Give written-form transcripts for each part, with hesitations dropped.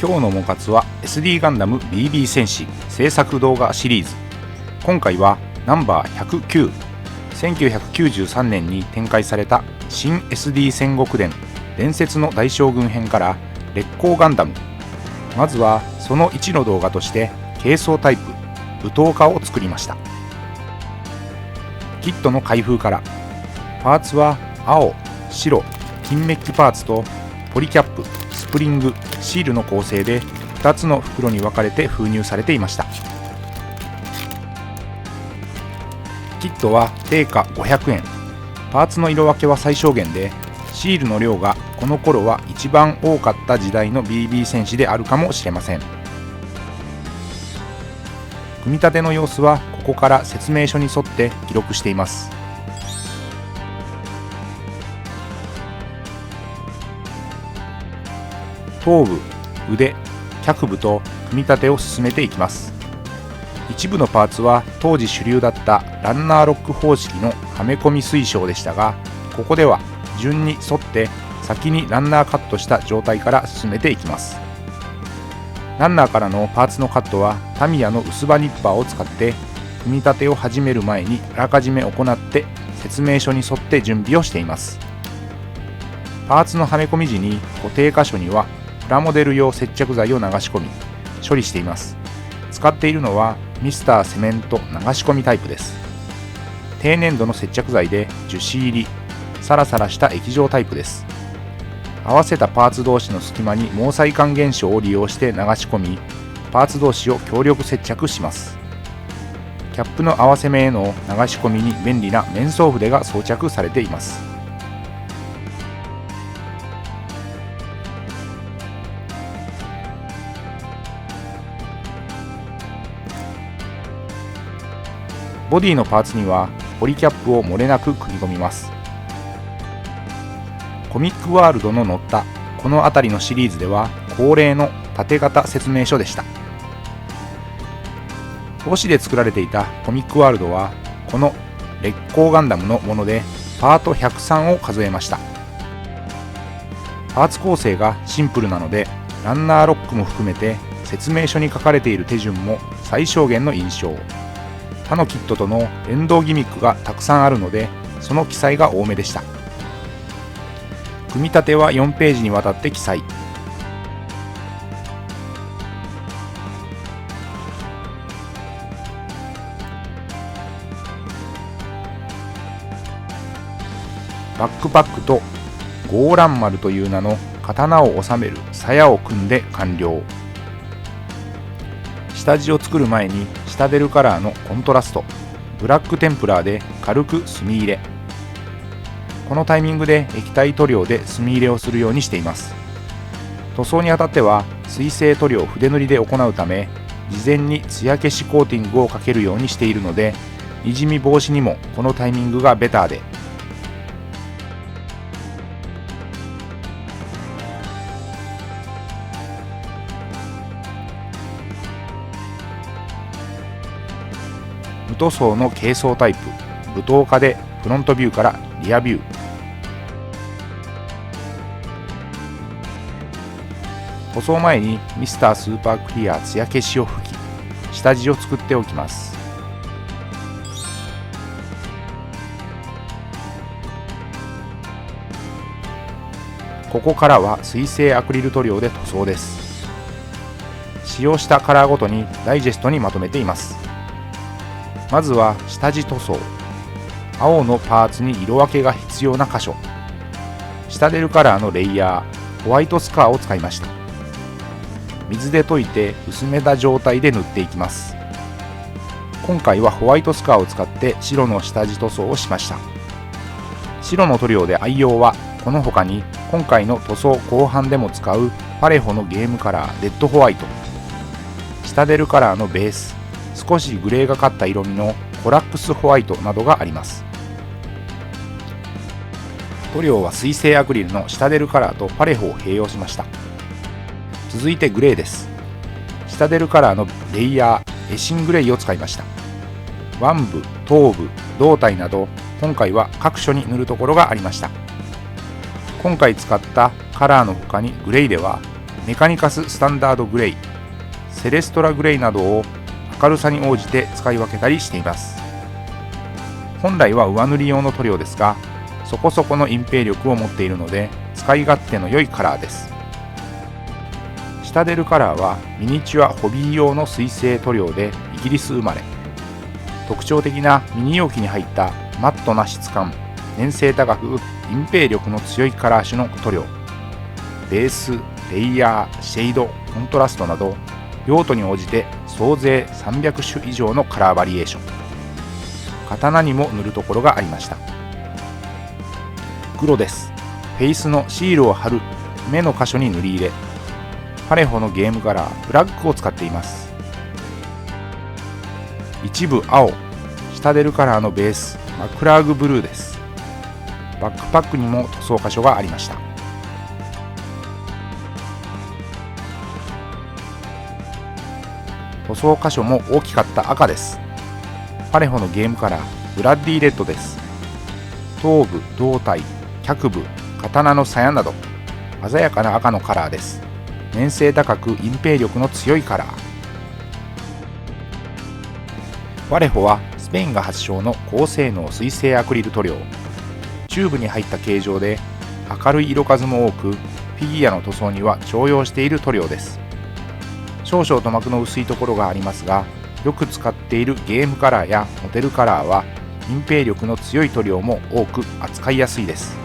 今日のモカツは SD ガンダム BB 戦士制作動画シリーズ。今回はナンバー109、1993年に展開された新 SD 戦国伝伝説の大将軍編から烈光ガンダム。まずはその1の動画として軽装タイプ武闘家を作りました。キットの開封から。パーツは青、白、金メッキパーツとポリキャップ、スプリング、シールの構成で2つの袋に分かれて封入されていました。キットは定価500円。パーツの色分けは最小限で、シールの量がこの頃は一番多かった時代の BB 戦士であるかもしれません。組み立ての様子はここから説明書に沿って記録しています。頭部、腕、脚部と組み立てを進めていきます。一部のパーツは当時主流だったランナーロック方式のはめ込み推奨でしたが、ここでは順に沿って先にランナーカットした状態から進めていきます。ランナーからのパーツのカットはタミヤの薄刃ニッパーを使って組み立てを始める前にあらかじめ行って説明書に沿って準備をしています。パーツのはめ込み時に固定箇所にはプラモデル用接着剤を流し込み処理しています。使っているのはミスターセメント流し込みタイプです。低粘度の接着剤で樹脂入り、サラサラした液状タイプです。合わせたパーツ同士の隙間に毛細管現象を利用して流し込み、パーツ同士を強力接着します。キャップの合わせ目への流し込みに便利な面相筆が装着されています。ボディのパーツにはポリキャップを漏れなく組み込みます。コミックワールドの載ったこの辺りのシリーズでは恒例の縦型説明書でした。都市で作られていたコミックワールドはこの烈光ガンダムのものでパート103を数えました。パーツ構成がシンプルなのでランナーロックも含めて説明書に書かれている手順も最小限の印象。他のキットとの連動ギミックがたくさんあるのでその記載が多めでした。組み立ては4ページにわたって記載。バックパックとゴーラン丸という名の刀を収める鞘を組んで完了。下地を作る前に下出るカラーのコントラスト、ブラックテンプラーで軽く墨入れ。このタイミングで液体塗料で墨入れをするようにしています。塗装にあたっては水性塗料筆塗りで行うため、事前に艶消しコーティングをかけるようにしているので、にじみ防止にもこのタイミングがベターで。無塗装の軽装タイプ武闘家でフロントビューからリアビュー。塗装前にミスタースーパークリア艶消しを吹き下地を作っておきます。ここからは水性アクリル塗料で塗装です。使用したカラーごとにダイジェストにまとめています。まずは下地塗装。青のパーツに色分けが必要な箇所。下出るカラーのレイヤー、ホワイトスカーを使いました。水で溶いて薄めた状態で塗っていきます。今回はホワイトスカーを使って白の下地塗装をしました。白の塗料で愛用はこの他に今回の塗装後半でも使うパレホのゲームカラーレッドホワイト、下出るカラーのベース、少しグレーがかった色味のコラックスホワイトなどがあります。塗料は水性アクリルの下出るカラーとパレホを併用しました。続いてグレーです。下出るカラーのレイヤーエシングレイを使いました。腕部、頭部、胴体など今回は各所に塗るところがありました。今回使ったカラーの他にグレーではメカニカススタンダードグレイ、セレストラグレイなどを明るさに応じて使い分けたりしています。本来は上塗り用の塗料ですが、そこそこの隠蔽力を持っているので使い勝手の良いカラーです。シタデルカラーはミニチュアホビー用の水性塗料でイギリス生まれ、特徴的なミニ容器に入ったマットな質感、粘性高く隠蔽力の強いカラー種の塗料、ベース、レイヤー、シェード、コントラストなど用途に応じて総勢300種以上のカラーバリエーション。刀にも塗るところがありました。黒です。フェイスのシールを貼る目の箇所に塗り入れ、パレホのゲームカラーブラックを使っています。一部青、シタデルカラーのベースマクラーグブルーです。バックパックにも塗装箇所がありました。塗装箇所も大きかった赤です。パレホのゲームカラーブラッディレッドです。頭部、胴体、脚部、刀の鞘など鮮やかな赤のカラーです。粘性高く隠蔽力の強いカラー。パレホはスペインが発祥の高性能水性アクリル塗料。チューブに入った形状で明るい色数も多く、フィギュアの塗装には重用している塗料です。少々塗膜の薄いところがありますが、よく使っているゲームカラーやモデルカラーは隠蔽力の強い塗料も多く扱いやすいです。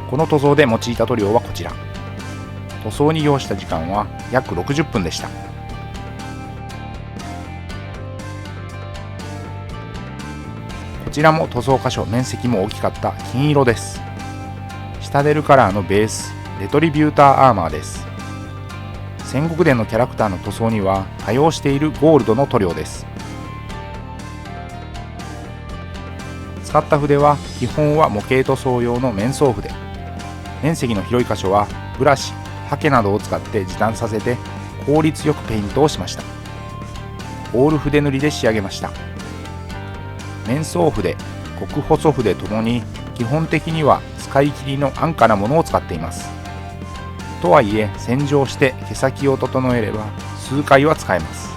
この塗装で用いた塗料はこちら。塗装に要した時間は約60分でした。こちらも塗装箇所面積も大きかった金色です。シタデルカラーのベースレトリビューターアーマーです。戦国伝のキャラクターの塗装には多用しているゴールドの塗料です。使った筆は基本は模型塗装用の面相筆。面積の広い箇所はブラシ、ハケなどを使って時短させて効率よくペイントをしました。オール筆塗りで仕上げました。面相筆、極細筆ともに基本的には使い切りの安価なものを使っています。とはいえ洗浄して毛先を整えれば数回は使えます。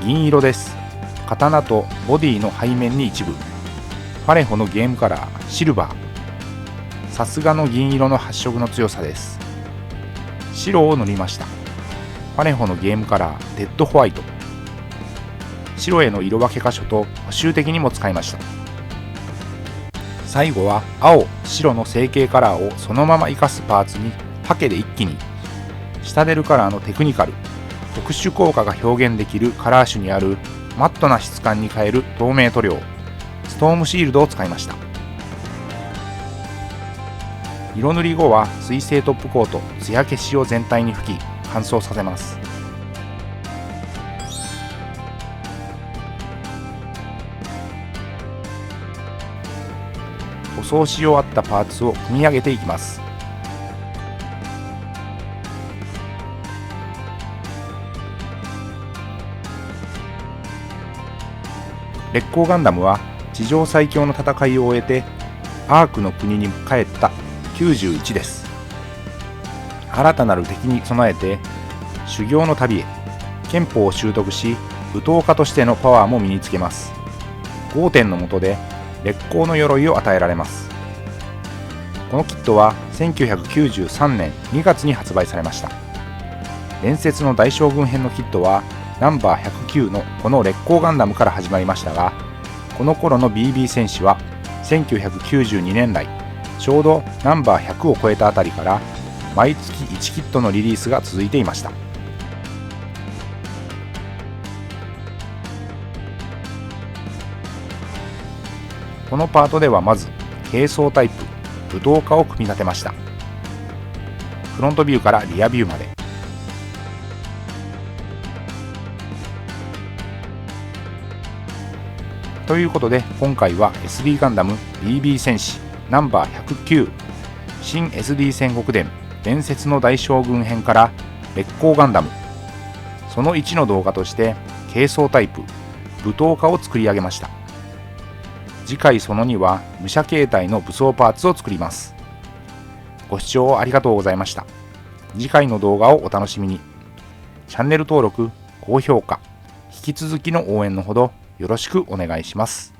銀色です。刀とボディの背面に一部。パレホのゲームカラーシルバー。さすがの銀色の発色の強さです。白を塗りました。パレホのゲームカラーデッドホワイト。白への色分け箇所と補修的にも使いました。最後は青、白の成形カラーをそのまま活かすパーツにハケで一気に。シタデルカラーのテクニカル、特殊効果が表現できるカラー種にあるマットな質感に変える透明塗料ストームシールドを使いました。色塗り後は水性トップコート艶消しを全体に吹き乾燥させます。塗装し終わったパーツを組み上げていきます。烈光ガンダムは地上最強の戦いを終えてアークの国に帰った91です。新たなる敵に備えて修行の旅へ。憲法を習得し武闘家としてのパワーも身につけます。ゴーテンの下で烈光の鎧を与えられます。このキットは1993年2月に発売されました。伝説の大将軍編のキットはナンバー109のこの烈光ガンダムから始まりましたが、この頃の BB 戦士は1992年来ちょうどナンバー100を超えたあたりから毎月1キットのリリースが続いていました。このパートではまず軽装タイプ武闘家を組み立てました。フロントビューからリアビューまで。ということで今回は SD ガンダム BB 戦士ナンバー109新 SD 戦国伝伝説の大将軍編から烈光ガンダムその1の動画として軽装タイプ武闘家を作り上げました。次回その2は武者形態の武装パーツを作ります。ご視聴ありがとうございました。次回の動画をお楽しみに。チャンネル登録、高評価、引き続きの応援のほどよろしくお願いします。